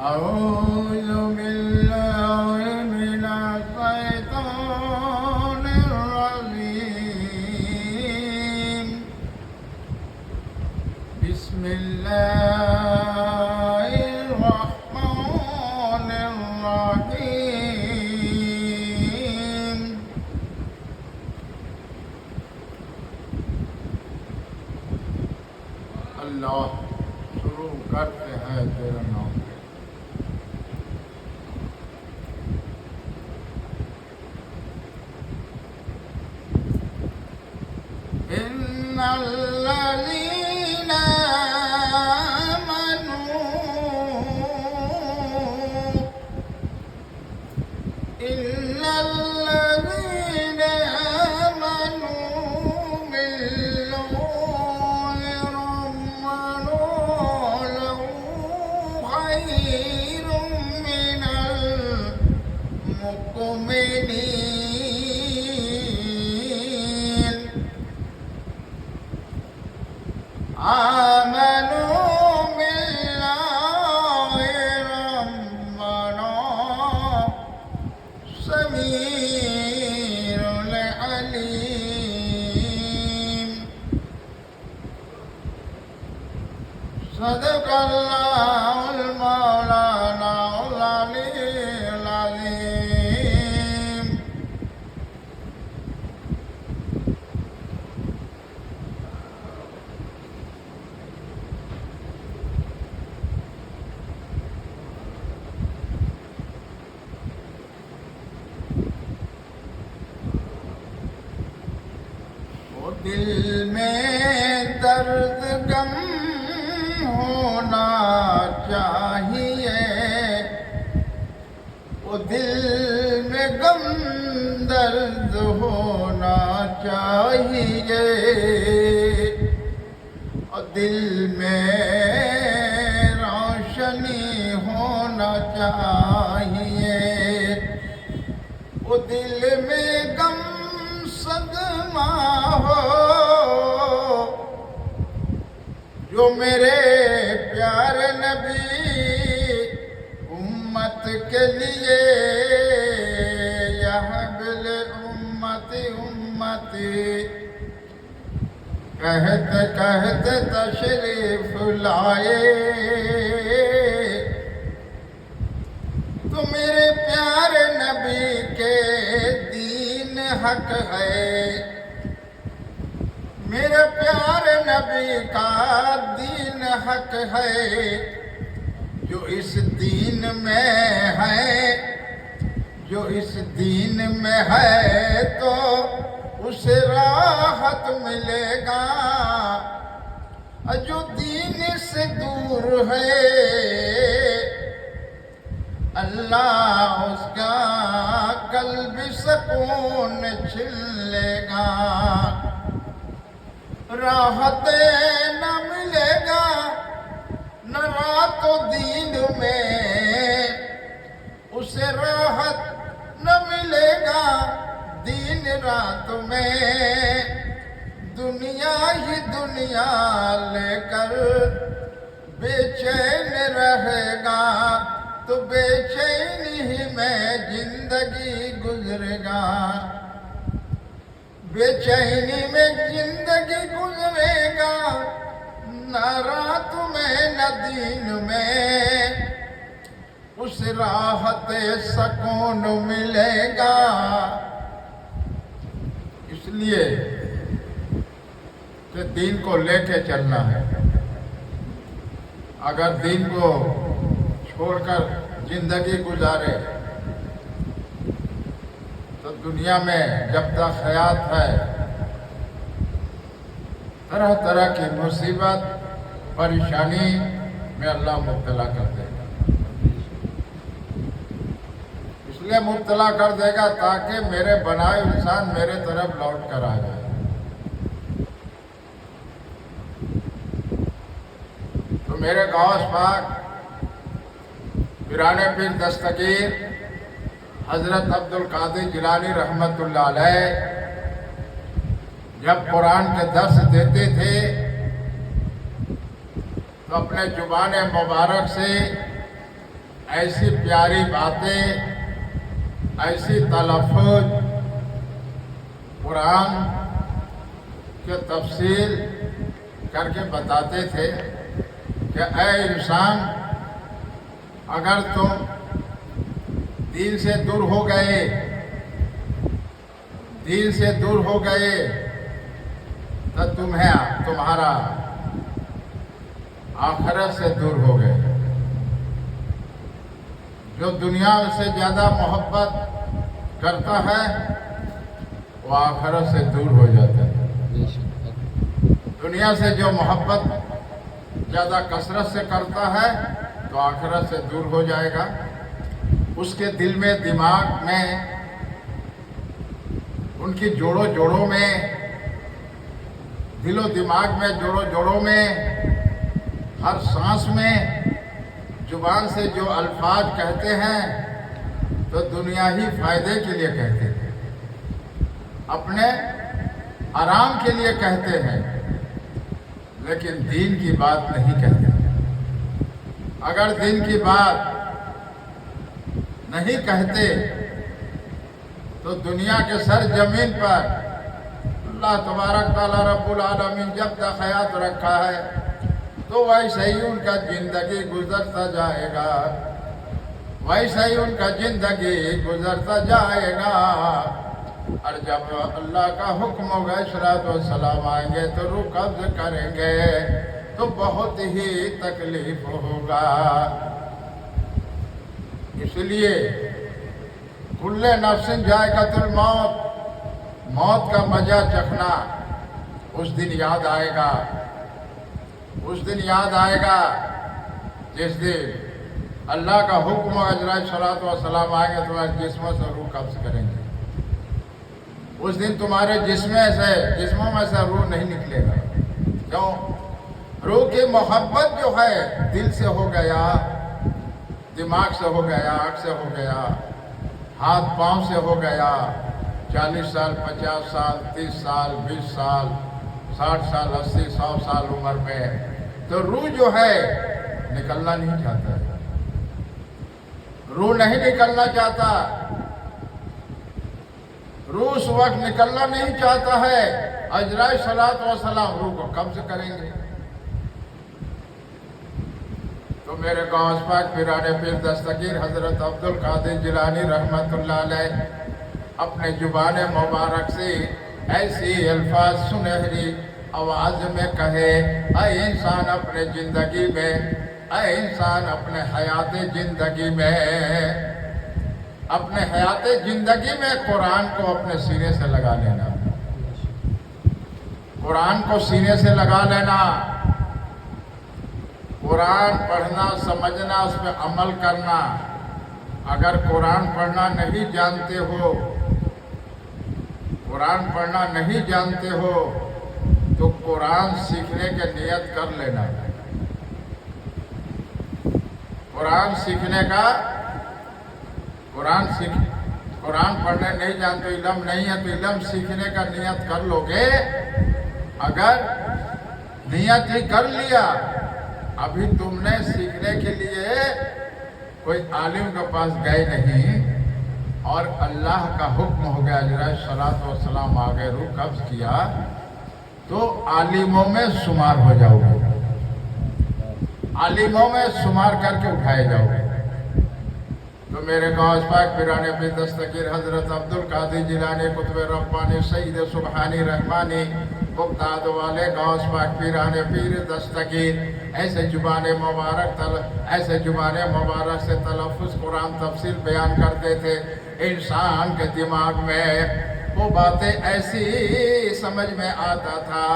أعوذ بالله من الشيطان الرجيم بسم الله الرحمن الرحيم اللہ شروع کرتے ہیں تیرے نام سے۔ إن الذين آمنوا بالله ربنا له خير من المؤمنين آمنوا بالله ربنا سميع العليم صدق الله المولانا العلي العظيم۔ دل میں درد غم ہونا چاہیے، وہ دل میں غم درد ہونا چاہیے، اور دل میں روشنی ہونا چاہیے، وہ دل میں غم صدمہ ہو جو میرے پیارے نبی امت کے لیے یا حبل امتی امتی کہتے کہتے تشریف لائے، تو میرے پیارے نبی کے دین حق ہے، میرے پیارے نبی کا دین حق ہے، جو اس دین میں ہے، جو اس دین میں ہے تو اسے راحت ملے گا، جو دین سے دور ہے اللہ اس کا قلب سکون چھین لے گا، راحت نہ ملے گا نہ رات و دین میں، اسے راحت نہ ملے گا دین رات میں، دنیا ہی دنیا لے کر بے چین رہے گا، تو بے چینی ہی میں زندگی گزرے گا، بے چینی میں زندگی گزرے گا، نہ رات میں نہ دین میں، اس راحت سکون ملے گا۔ اس لیے کہ دین کو لے کے چلنا ہے، اگر دین کو چھوڑ کر زندگی گزارے تو دنیا میں جب تک حیات ہے طرح طرح کی مصیبت پریشانی میں اللہ مبتلا کر دے گا، اس لیے مبتلا کر دے گا تاکہ میرے بنائے انسان میرے طرف لوٹ کر آ جائے۔ تو میرے غوث پاک پیران پیر دستگیر حضرت عبدالقادر جیلانی رحمۃ اللہ علیہ جب قرآن کے درس دیتے تھے تو اپنے زبان مبارک سے ایسی پیاری باتیں، ایسی تلفظ قرآن کے تفصیل کر کے بتاتے تھے کہ اے انسان، اگر تم دین سے دور ہو گئے، دین سے دور ہو گئے تو تمہارا آخرت سے دور ہو گئے۔ جو دنیا سے زیادہ محبت کرتا ہے وہ آخرت سے دور ہو جاتا ہے۔ دنیا سے جو محبت زیادہ کثرت سے کرتا ہے تو آخرت سے دور ہو جائے گا۔ اس کے دل میں، دماغ میں، ان کی جوڑوں میں، دل و دماغ میں، جوڑوں میں، ہر سانس میں، زبان سے جو الفاظ کہتے ہیں تو دنیا ہی فائدے کے لیے کہتے ہیں، اپنے آرام کے لیے کہتے ہیں، لیکن دین کی بات نہیں کہتے۔ اگر دین کی بات نہیں کہتے تو دنیا کے سر زمین پر اللہ تبارک تعالیٰ رب العالمین جب تک حیات رکھا ہے تو ویسے ہی ان کا زندگی گزرتا جائے گا، ویسے ہی ان کا زندگی گزرتا جائے گا۔ اور جب اللہ کا حکم ہوگا، صراط و سلام آئیں گے تو روح قبض کریں گے تو بہت ہی تکلیف ہوگا۔ اس لیے کل نفس ذائقۃ الموت، موت کا مزہ چکھنا اس دن یاد آئے گا، اس دن یاد آئے گا جس دن اللہ کا حکم و اجرائے صلاۃ و سلام آئیں گے، تمہارے جسموں سے روح قبض کریں گے۔ اس دن تمہارے جسموں میں سے روح نہیں نکلے گا۔ کیوں؟ روح کی محبت جو ہے دل سے ہو گیا، دماغ سے ہو گیا، آنکھ سے ہو گیا، ہاتھ پاؤں سے ہو گیا۔ 40 سال، 50 سال، 30 سال، 20 سال، 60 سال، 80، 100 سال عمر میں تو روح جو ہے نکلنا نہیں چاہتا ہے، روح نہیں نکلنا چاہتا، روح اس وقت نکلنا نہیں چاہتا ہے اجرائے صلاۃ و سلام روح کو قبض کریں گے۔ تو میرے غوث پاک پیران پیر دستگیر حضرت عبد القادر جیلانی رحمۃ اللہ علیہ اپنے زبان مبارک سے ایسی الفاظ سنہری آواز میں کہے، اے انسان اپنے زندگی میں، اے انسان اپنے حیات زندگی میں، اپنے حیات زندگی میں قرآن کو اپنے سینے سے لگا لینا، قرآن کو سینے سے لگا لینا، قرآن پڑھنا، سمجھنا، اس پہ عمل کرنا۔ اگر قرآن پڑھنا نہیں جانتے ہو، قرآن پڑھنا نہیں جانتے ہو تو قرآن سیکھنے کے نیت کر لینا۔ قرآن سیکھنے کا، قرآن پڑھنے نہیں جانتے، علم نہیں ہے تو علم سیکھنے کا نیت کر لو گے۔ اگر نیت ہی کر لیا، ابھی تم نے سیکھنے کے لیے کوئی عالم کے پاس گئے نہیں اور اللہ کا حکم ہو گیا، اجرائے صلاۃ و سلام آ گئے، روح قبض کیا تو عالموں میں شمار ہو جاؤ گے، عالموں میں شمار کر کے اٹھائے جاؤ گے۔ تو میرے غوث پاک پیران پیر دستگیر حضرت عبد القادر جیلانی قطب ربانی سید سبحانی رحمانی بغداد والے غوث پاک پیران پیر دستگیر ایسے زبان مبارک سے تلفظ قرآن تفسیر بیان کرتے تھے۔ انسان کے دماغ میں وہ باتیں ایسی سمجھ میں آتا تھا،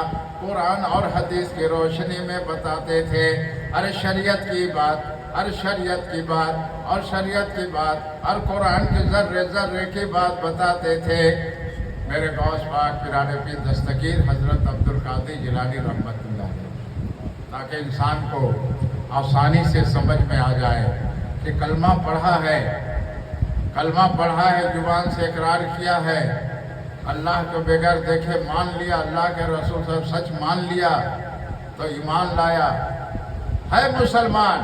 قرآن اور حدیث کی روشنی میں بتاتے تھے۔ ہر شریعت کی بات، ہر شریعت کی بات، اور شریعت کی بات، ہر قرآن کے ذرے ذرے کی بات بتاتے تھے۔ میرے غوث پاک پیران پیر دستگیر حضرت عبد القادر جیلانی رحمۃ اللہ علیہ، تاکہ انسان کو آسانی سے سمجھ میں آ جائے کہ کلمہ پڑھا ہے، کلمہ پڑھا ہے، زبان سے اقرار کیا ہے، اللہ کو بغیر دیکھے مان لیا، اللہ کے رسول صاحب سچ مان لیا تو ایمان لایا، ہے مسلمان،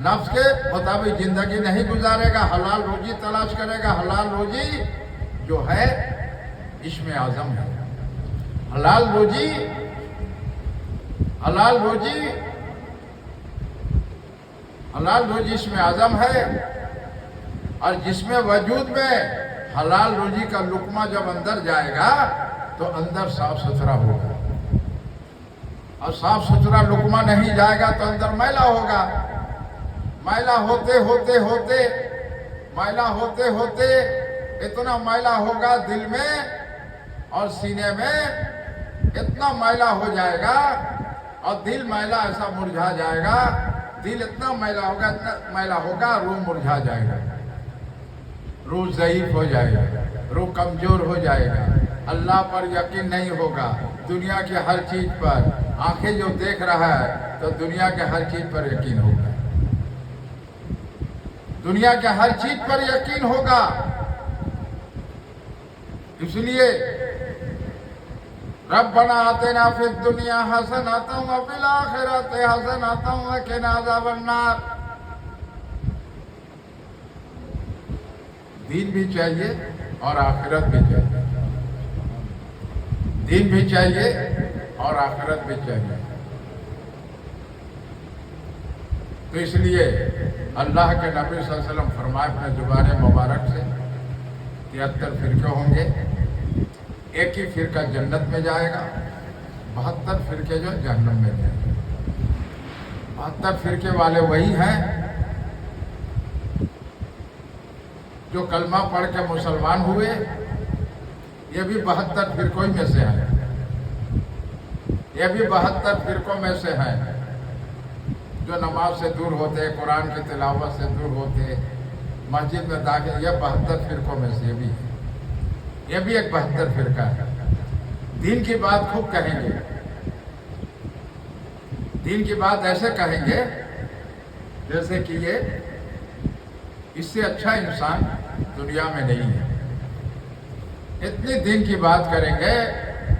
نفس کے مطابق زندگی نہیں گزارے گا، حلال روزی تلاش کرے گا۔ حلال روزی جو ہے اسم اعظم ہے۔ حلال روزی اسم اعظم ہے، اور جس میں وجود میں حلال روزی کا لقمہ جب اندر جائے گا تو اندر صاف ستھرا ہوگا، اور صاف ستھرا لقمہ نہیں جائے گا تو اندر میلا ہوگا۔ میلا ہوتے ہوتے اتنا میلا ہوگا دل میں اور سینے میں، اتنا میلا ہو جائے گا، اور دل میلا ایسا مرجھا جائے گا، دل اتنا میلا ہوگا، روح مرجھا جائے گا، روح ضعیف ہو جائے گا، روح کمزور ہو جائے گا، اللہ پر یقین نہیں ہوگا، دنیا کی ہر چیز پر، آنکھیں جو دیکھ رہا ہے تو دنیا کے ہر چیز پر یقین ہوگا، دنیا کے ہر چیز پر یقین ہوگا۔ اس لیے ربنا آتنا فی الدنیا حسنۃ وفی الآخرۃ حسنۃ وقنا عذاب النار۔ دین بھی چاہیے اور آخرت بھی چاہیے، دین بھی چاہیے اور آخرت بھی چاہیے۔ تو اس لیے اللہ کے نبی صلی اللہ علیہ وسلم فرمائے اپنے زبان مبارک سے 73 فرقے ہوں گے، ایک ہی فرقہ جنت میں جائے گا، 72 فرقے جو جہنم میں جائیں گے۔ 72 فرقے والے وہی ہیں جو کلمہ پڑھ کے مسلمان ہوئے، یہ بھی 72 فرقوں میں سے ہیں، یہ بھی 72 فرقوں میں سے ہیں جو نماز سے دور ہوتے، قرآن کی تلاوت سے دور ہوتے، مسجد میں داخل، یہ 72 فرقوں میں سے بھی ہے، یہ بھی ایک 72 فرقہ ہے۔ دین کی بات خوب کہیں گے، دین کی بات ایسے کہیں گے جیسے کہ یہ اس سے اچھا انسان دنیا میں نہیں ہے، اتنی دین کی بات کریں گے،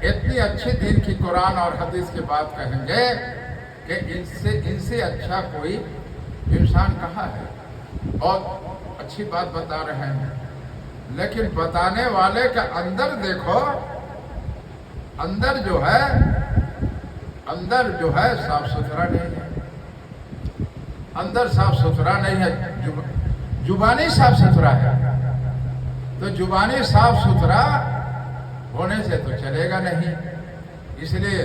اتنی اچھی دین کی قرآن اور حدیث کی بات کہیں گے کہ ان سے اچھا کوئی انسان کہاں ہے۔ بہت اچھی بات بتا رہے ہیں، لیکن بتانے والے کا اندر دیکھو، اندر جو ہے صاف ستھرا نہیں ہے، اندر صاف ستھرا نہیں ہے، زبانی صاف ستھرا ہے، تو زبانی صاف ستھرا ہونے سے تو چلے گا نہیں۔ اس لیے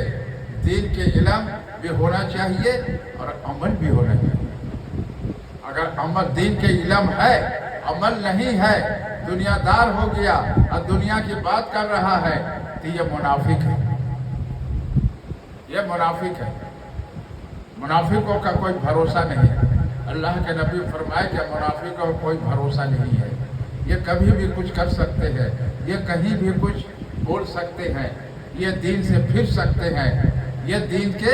دین کے علم بھی ہونا چاہیے اور عمل بھی ہونا چاہیے۔ اگر عمل، دین کے علم ہے، عمل نہیں ہے، دنیا دار ہو گیا اور دنیا کی بات کر رہا ہے تو یہ منافق ہے، یہ منافق ہے۔ منافقوں کا کوئی بھروسہ نہیں ہے۔ اللہ کے نبی فرمائے کہ منافقوں کا کوئی بھروسہ نہیں ہے، یہ کبھی بھی کچھ کر سکتے ہیں، یہ کہیں بھی کچھ بول سکتے ہیں، یہ دین سے پھر سکتے ہیں، یہ دین کے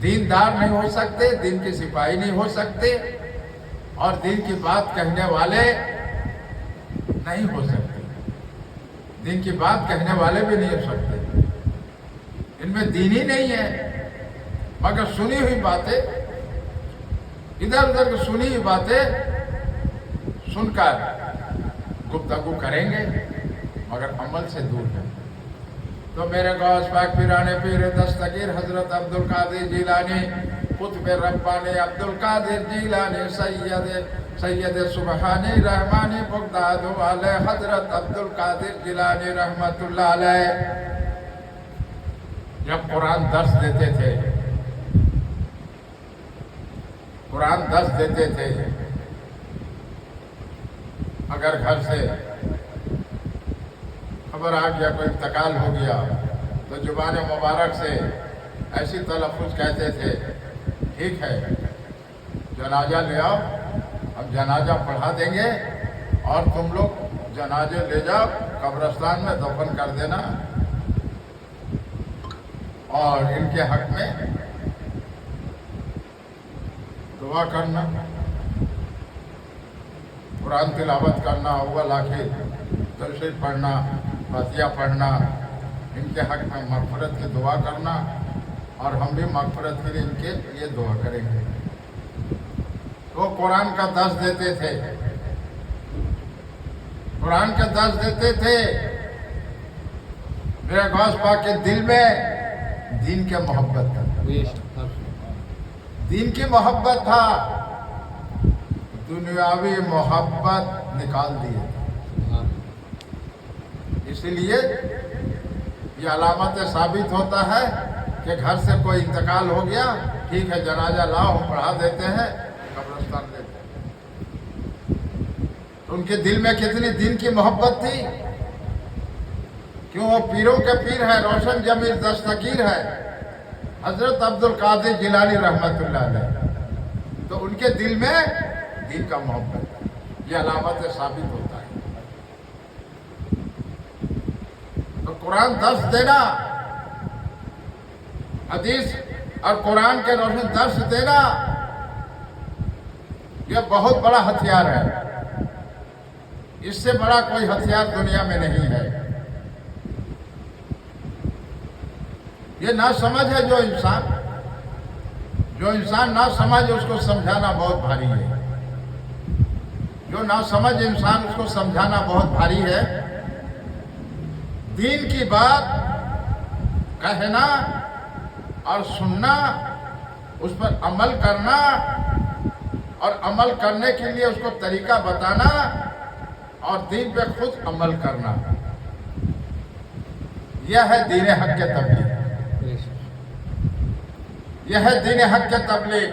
دیندار نہیں ہو سکتے، دین کے سپاہی نہیں ہو سکتے، اور دین کی بات کہنے والے نہیں ہو سکتے، دین کی بات کہنے والے بھی نہیں ہو سکتے، ان میں دین ہی نہیں ہے، مگر سنی ہوئی باتیں، ادھر ادھر کی سنی ہوئی باتیں سن کر گفتگو کریں گے، مگر عمل سے دور ہیں۔ تو میرے غوث پاک پیرانے پیر دستگیر حضرت عبدالقادر جیلانی، قطب ربانی عبدالقادر جیلانی، سید سبحانی رحمانی بغداد والے حضرت عبدالقادر جیلانی رحمت اللہ علیہ جب قرآن درس دیتے تھے، قرآن درس دیتے تھے، اگر گھر سے خبر آ گیا کوئی انتقال ہو گیا تو زبان مبارک سے ایسی تلفظ کہتے تھے، ٹھیک ہے جنازہ لے آؤ، اب جنازہ پڑھا دیں گے اور تم لوگ جنازے لے جاؤ قبرستان میں دفن کر دینا، اور ان کے حق میں دعا کرنا، قرآن تلاوت کرنا، اول آخر تشریف پڑھنا، فاتحہ پڑھنا، ان کے حق میں مغفرت کی دعا کرنا، اور ہم بھی مغفرت کے لیے ان کے لیے دعا کریں گے. وہ قرآن کا درس دیتے تھے، قرآن کا درس دیتے تھے. میرے غوث پاک کے دل میں دین کی محبت تھا، دین کی محبت تھا، دنیاوی محبت نکال دیے. اسی لیے یہ علامت ثابت ہوتا ہے کہ گھر سے کوئی انتقال ہو گیا، ٹھیک ہے جنازہ لاؤ ہم پڑھا دیتے ہیں، قبرستان دیتے ہیں. تو ان کے دل میں کتنی دین کی محبت تھی. کیوں وہ پیروں کے پیر ہے، روشن ضمیر دستگیر ہے حضرت عبد القادر جیلانی رحمت اللہ علیہ. تو ان کے دل میں دین کا محبت، یہ علامت ثابت ہوتا ہے. تو قرآن درس دینا، حدیث اور قرآن کے روشن درس دینا، یہ بہت بڑا ہتھیار ہے. اس سے بڑا کوئی ہتھیار دنیا میں نہیں ہے. یہ ناسمجھ ہے جو انسان ناسمجھ، اس کو سمجھانا بہت بھاری ہے. جو ناسمجھ انسان، اس کو سمجھانا بہت بھاری ہے. دین کی بات کہنا اور سننا، اس پر عمل کرنا اور عمل کرنے کے لیے اس کو طریقہ بتانا اور دین پہ خود عمل کرنا، یہ ہے دین حق کے تبلیغ. یہ ہے دین حق کے تبلیغ.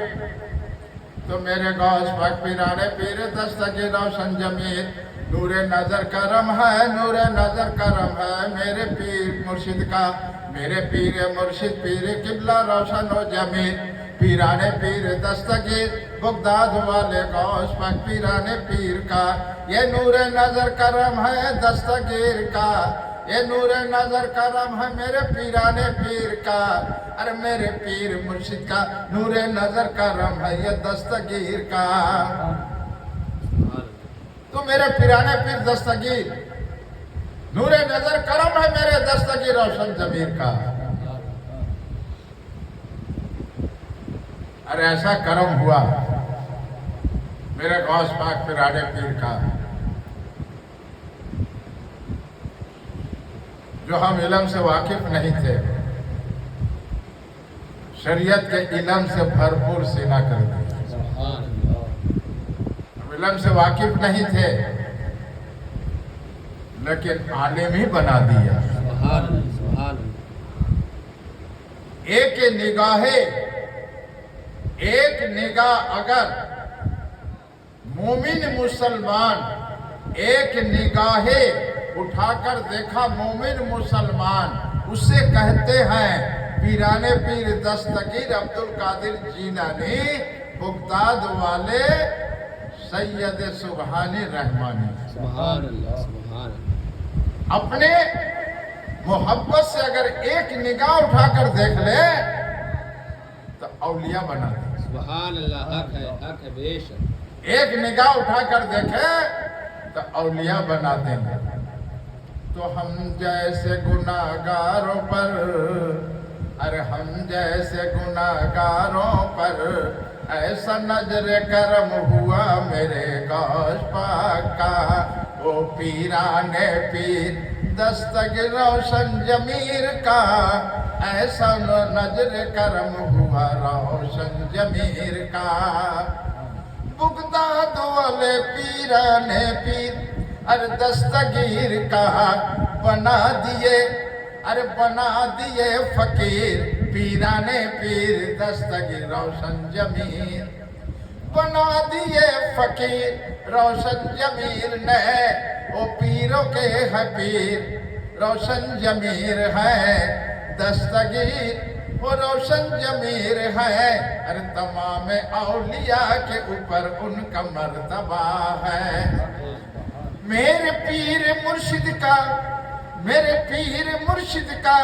تو میرے غوث پاک پیرانے پیر دستگیر روشن ضمیر، نور نظر کرم ہے، نور نظر کرم ہے میرے پیر مرشد کا، میرے پیر مرشد پیر قبلہ روشن و ضمیر. پیرانے پیر دستگیر بغداد والے غوث پاک پیرانے پیر کا، یہ نور نظر کرم ہے دستگیر کا، یہ نور نظر کرم ہے میرے پیرانے پیر کا. ارے میرے پیر مرشد کا نور نظر کرم ہے یہ دستگیر کا. تو میرے پیرانے پیر دستگیر، نور نظر کرم ہے میرے دستگیر روشن ضمیر کا. ارے ایسا کرم ہوا میرے غوث پاک پیرانے پیر کا، جو ہم علم سے واقف نہیں تھے، شریعت کے علم سے بھرپور سینہ کر دیا. ہم علم سے واقف نہیں تھے لیکن عالم ہی بنا دیا. ایک نگاہ اگر مومن مسلمان ایک نگاہ اٹھا کر دیکھا مومن مسلمان، اس سے کہتے ہیں پیرانے پیر دستگیر عبد القادر جیلانی بغداد والے سید سبحانی رحمانی. سبحان اللہ، سبحان اللہ. اپنے محبت سے اگر ایک نگاہ اٹھا کر دیکھ لے تو اولیاء بنا دے. سبحان اللہ، حق ہے، حق ہے، بے شک. ایک نگاہ اٹھا کر دیکھے تو اولیاء بنا دیں گے. تو ہم جیسے گناہگاروں پر، ارے ہم جیسے گناہگاروں پر ایسا نظر کرم ہوا میرے غوث پاک کا. وہ پیرانے پیر دستگیر روشن ضمیر کا، ایسا نظر کرم ہوا روشن ضمیر کا. بغداد والے پیرانے پیر ارے دستگیر کا بنا دیے، ارے بنا دیے فقیر. پیرانے پیر دستگیر روشن ضمیر بنا دیے فقیر. روشن ضمیر نے وہ پیروں کے ہے پیر، روشن ضمیر ہے دستگیر، وہ روشن ضمیر ہے. ارے تمام اولیاء کے اوپر ان کا مرتبہ ہے. میرے پیر مرشد کا، میرے پیر مرشد کا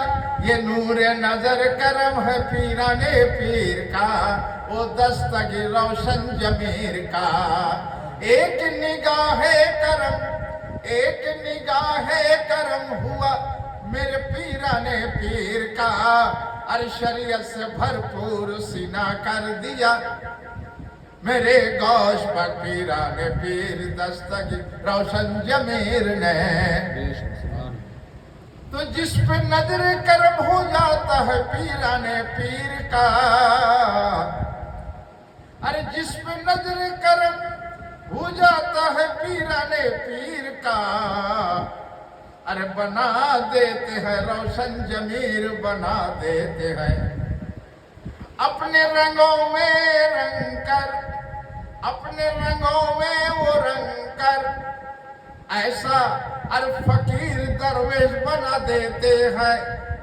یہ نور نظر کرم ہے پیرانے پیر کا، وہ دستگیر روشن ضمیر کا. ایک نگاہ کرم، ایک نگاہ کرم ہوا میرے پیرانے پیر کا. اور شریعت سے بھرپور سینہ کر دیا میرے گوش پر پیران پیر دستگیر روشن ضمیر نے بے شک سبحان تو جس پہ نظر کرم ہو جاتا ہے پیران پیر کا ارے جس پہ نظر کرم ہو جاتا ہے پیران پیر کا ارے بنا دیتے ہیں روشن ضمیر بنا دیتے ہیں اپنے رنگوں میں رنگ کر اپنے رنگوں میں وہ رنگ کر ایسا ار فقیر درویش بنا دیتے ہیں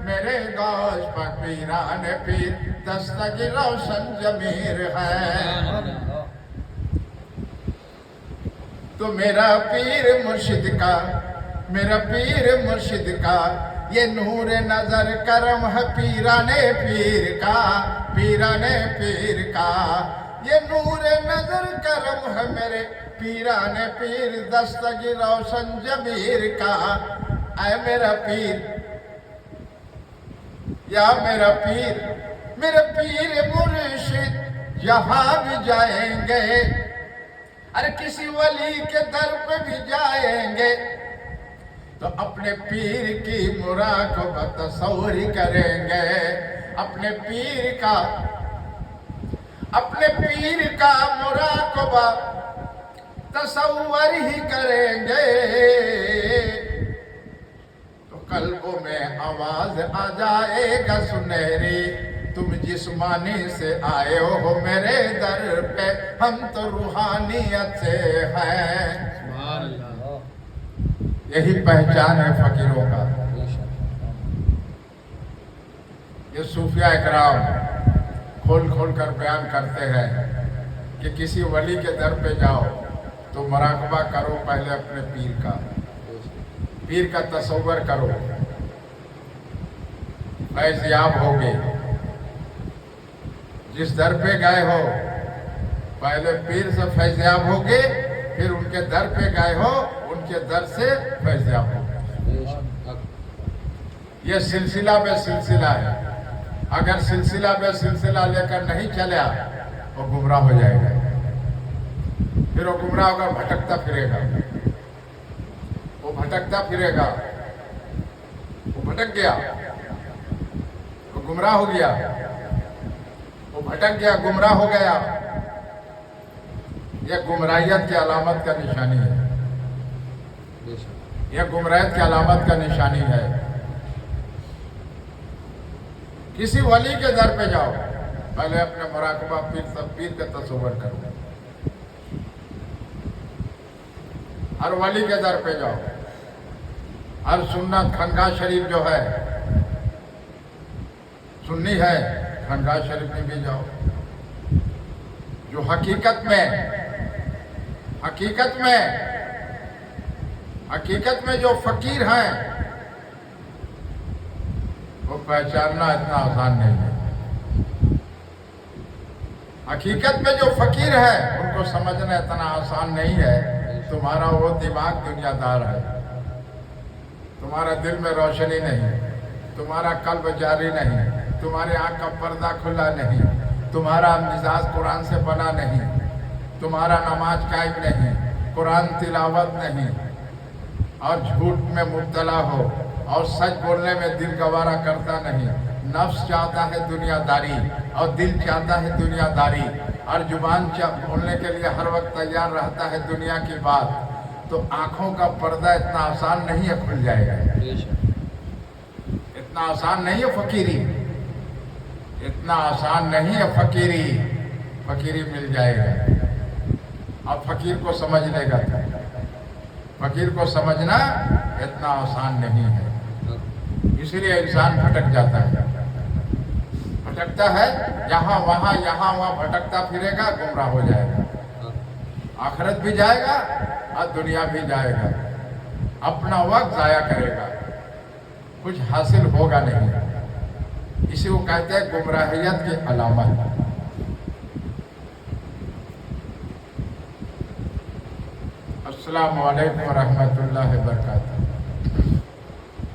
میرے گوش پر پیران پیر دستگیر روشن ضمیر ہے تو میرا پیر مرشد کا میرا پیر مرشد کا یہ نور نظر کرم ہے پیران پیر کا پیران پیر کا یہ نور نظر کرم ہے میرے پیران پیر دستگیر روشن ضمیر کا اے میرا پیر یا میرا پیر مرشد جہاں بھی جائیں گے ارے کسی ولی کے در پہ بھی جائیں گے تو اپنے پیر کی مراقبہ تصور کریں گے اپنے پیر کا مراقبہ تصور ہی کریں گے تو قلبوں میں آواز آ جائے گا سنہری تم جسمانی سے آئے ہو میرے در پہ ہم تو روحانیت سے ہیں سبحان اللہ یہی پہچان ہے فقیروں کا بے شک یہ صوفیہ اکرام کھول کھول کر بیان کرتے ہیں کہ کسی ولی کے در پہ جاؤ تو مراقبہ کرو پہلے اپنے پیر کا پیر کا تصور کرو فیض یاب ہوگے جس در پہ گئے ہو پہلے پیر سے فیض یاب ہوگے پھر ان کے در پہ گئے ہو ان کے در سے فیض یاب ہوگے بے شک یہ سلسلہ بے سلسلہ ہے اگر سلسلہ بے سلسلہ لے کر نہیں چلیا وہ گمراہ ہو جائے گا پھر وہ گمراہ ہوگا بھٹکتا پھرے گا وہ بھٹکتا پھرے گا وہ بھٹک گیا وہ گمراہ ہو گیا وہ بھٹک گیا گمراہ ہو گیا یہ گمراہیت کی علامت کا نشانی ہے بے شک یہ گمراہیت کی علامت کا نشانی ہے کسی ولی کے در پہ جاؤ پہلے اپنے مراقبہ پیر کا تصور کرو ہر ولی کے در پہ جاؤ ہر سنت خانقاہ شریف جو ہے سنی ہے خانقاہ شریف میں بھی جاؤ جو حقیقت میں جو فقیر ہیں وہ پہچاننا اتنا آسان نہیں ہے حقیقت میں جو فقیر ہے ان کو سمجھنا اتنا آسان نہیں ہے تمہارا وہ دماغ دنیا دار ہے تمہارا دل میں روشنی نہیں تمہارا قلب جاری نہیں تمہاری آنکھ کا پردہ کھلا نہیں تمہارا مزاج قرآن سے بنا نہیں تمہارا نماز قائم نہیں قرآن تلاوت نہیں اور جھوٹ میں مبتلا ہو اور سچ بولنے میں دل گوارا کرتا نہیں نفس چاہتا ہے دنیا داری اور دل چاہتا ہے دنیا داری اور زبان بولنے کے لیے ہر وقت تیار رہتا ہے دنیا کی بات تو آنکھوں کا پردہ اتنا آسان نہیں ہے کھل جائے گا بے شک اتنا آسان نہیں ہے فقیری اتنا آسان نہیں ہے فقیری مل جائے گا اب فقیر کو سمجھ لے گا فقیر کو سمجھنا اتنا آسان نہیں ہے اسی لیے انسان بھٹک جاتا ہے بھٹکتا ہے یہاں وہاں بھٹکتا پھرے گا گمراہ ہو جائے گا آخرت بھی جائے گا اور دنیا بھی جائے گا اپنا وقت ضائع کرے گا کچھ حاصل ہوگا نہیں اسی کو کہتے ہیں گمراہیت کی علامت السلام علیکم ورحمۃ اللہ وبرکاتہ